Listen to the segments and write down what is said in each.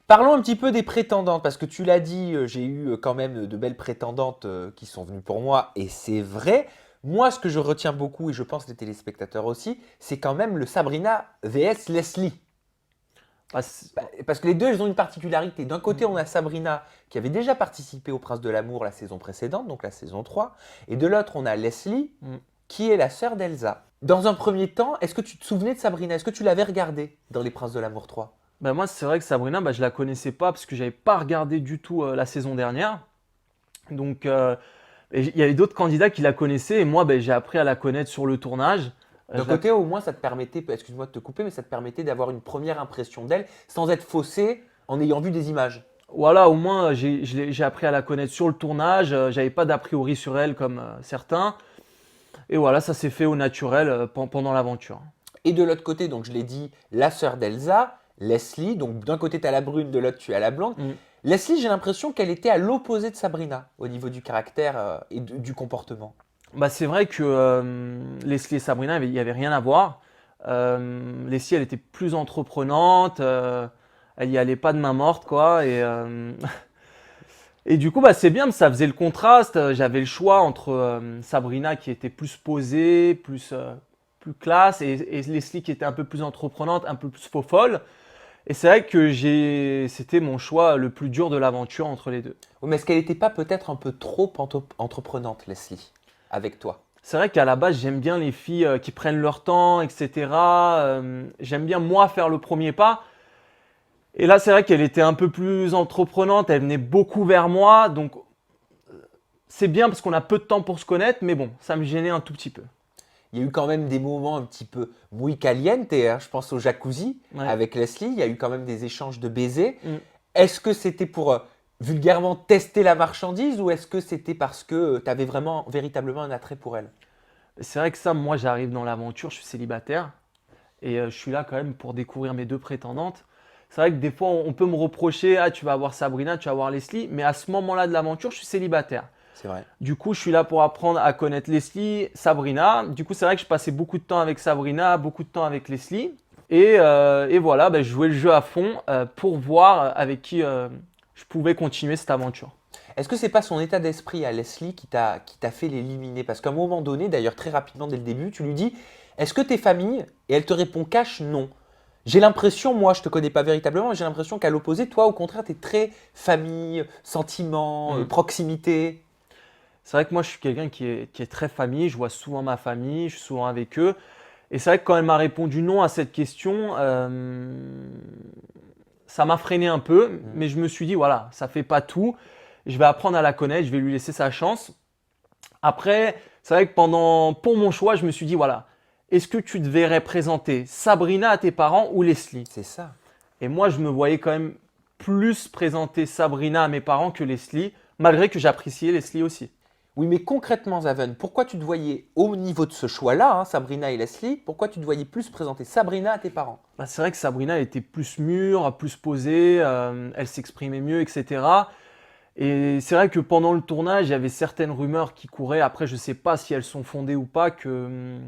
Parlons un petit peu des prétendantes, parce que tu l'as dit, j'ai eu quand même de belles prétendantes qui sont venues pour moi, et c'est vrai. Moi, ce que je retiens beaucoup, et je pense les téléspectateurs aussi, c'est quand même le Sabrina vs Leslie. Bah, Parce que les deux, elles ont une particularité. D'un côté, on mm, a Sabrina qui avait déjà participé au Prince de l'amour la saison précédente, donc la saison 3. Et de l'autre, on a Leslie mm. qui est la sœur d'Elsa. Dans un premier temps, est-ce que tu te souvenais de Sabrina? Est-ce que tu l'avais regardée dans Les Princes de l'amour 3? Bah, moi, c'est vrai que Sabrina, bah, je la connaissais pas parce que j'avais pas regardé du tout la saison dernière. Donc, et il y avait d'autres candidats qui la connaissaient et moi, bah, j'ai appris à la connaître sur le tournage. D'un Je la- côté, au moins, ça te permettait, excuse-moi de te couper, mais ça te permettait d'avoir une première impression d'elle sans être faussé en ayant vu des images. Voilà, au moins, j'ai appris à la connaître sur le tournage. J'avais pas d'a priori sur elle comme certains. Et voilà, ça s'est fait au naturel pendant l'aventure. Et de l'autre côté, donc je l'ai dit, la sœur d'Elsa, Leslie. Donc d'un côté, tu as la brune, de l'autre, tu as la blonde. Mm. Leslie, j'ai l'impression qu'elle était à l'opposé de Sabrina au niveau du caractère et du comportement. Bah, c'est vrai que Leslie et Sabrina, il y avait rien à voir. Leslie, elle était plus entreprenante, elle y allait pas de main morte, quoi. Et du coup, bah, c'est bien, ça faisait le contraste. J'avais le choix entre Sabrina qui était plus posée, plus classe, et Leslie qui était un peu plus entreprenante, un peu plus faux-folle. Et c'est vrai que c'était mon choix le plus dur de l'aventure entre les deux. Oui, mais est-ce qu'elle n'était pas peut-être un peu trop entreprenante, Leslie, avec toi? C'est vrai qu'à la base, j'aime bien les filles qui prennent leur temps, etc. J'aime bien, moi, faire le premier pas. Et là, c'est vrai qu'elle était un peu plus entreprenante, elle venait beaucoup vers moi. Donc, c'est bien parce qu'on a peu de temps pour se connaître, mais bon, ça me gênait un tout petit peu. Il y a eu quand même des moments un petit peu muy caliente, hein, je pense au jacuzzi Ouais. avec Leslie. Il y a eu quand même des échanges de baisers. Mm. Est-ce que c'était pour vulgairement tester la marchandise ou est-ce que c'était parce que tu avais vraiment, véritablement un attrait pour elle? C'est vrai que ça, moi, j'arrive dans l'aventure, je suis célibataire. Et je suis là quand même pour découvrir mes deux prétendantes. C'est vrai que des fois, on peut me reprocher, ah, tu vas avoir Sabrina, tu vas avoir Leslie. Mais à ce moment-là de l'aventure, je suis célibataire. C'est vrai. Du coup, je suis là pour apprendre à connaître Leslie, Sabrina. Du coup, c'est vrai que je passais beaucoup de temps avec Sabrina, beaucoup de temps avec Leslie. Et voilà, ben, je jouais le jeu à fond pour voir avec qui je pouvais continuer cette aventure. Est-ce que c'est pas son état d'esprit à Leslie qui t'a fait l'éliminer? Parce qu'à un moment donné, d'ailleurs très rapidement dès le début, tu lui dis, est-ce que t'es famille? Et elle te répond cash non. J'ai l'impression, moi je te connais pas véritablement, mais j'ai l'impression qu'à l'opposé, toi au contraire, tu es très famille, sentiment, Hmm. proximité. C'est vrai que moi, je suis quelqu'un qui est très famille. Je vois souvent ma famille, je suis souvent avec eux. Et c'est vrai que quand elle m'a répondu non à cette question, ça m'a freiné un peu. Mm. Mais je me suis dit, voilà, ça fait pas tout. Je vais apprendre à la connaître, je vais lui laisser sa chance. Après, c'est vrai que pour mon choix, je me suis dit, voilà, est-ce que tu te verrais présenter Sabrina à tes parents ou Leslie? C'est ça. Et moi, je me voyais quand même plus présenter Sabrina à mes parents que Leslie, malgré que j'appréciais Leslie aussi. Oui, mais concrètement, Zaven, pourquoi tu te voyais au niveau de ce choix-là, hein, Sabrina et Leslie, pourquoi tu te voyais plus présenter Sabrina à tes parents? Bah, c'est vrai que Sabrina elle était plus mûre, plus posée, elle s'exprimait mieux, etc. Et c'est vrai que pendant le tournage, il y avait certaines rumeurs qui couraient. Après, je ne sais pas si elles sont fondées ou pas, que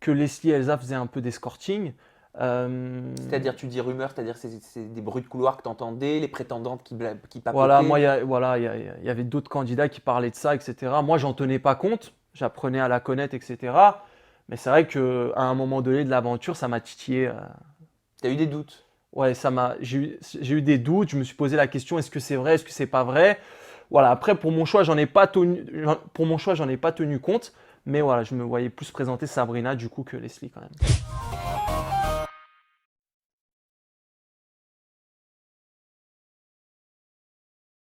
Leslie et Elsa faisaient un peu d'escorting. C'est-à-dire, tu dis rumeur, c'est-à-dire c'est des bruits de couloir que tu entendais, les prétendantes qui Voilà, moi, papotaient. voilà, il y avait d'autres candidats qui parlaient de ça, etc. Moi, j'en tenais pas compte. J'apprenais à la connaître, etc. Mais c'est vrai qu'à un moment donné de l'aventure, ça m'a titillé. Tu as eu des doutes. Ouais, j'ai eu des doutes. Je me suis posé la question, est-ce que c'est vrai, est-ce que c'est pas vrai? Voilà. Après, pour mon choix, j'en ai pas tenu compte. Mais voilà, je me voyais plus présenter Sabrina du coup que Leslie quand même.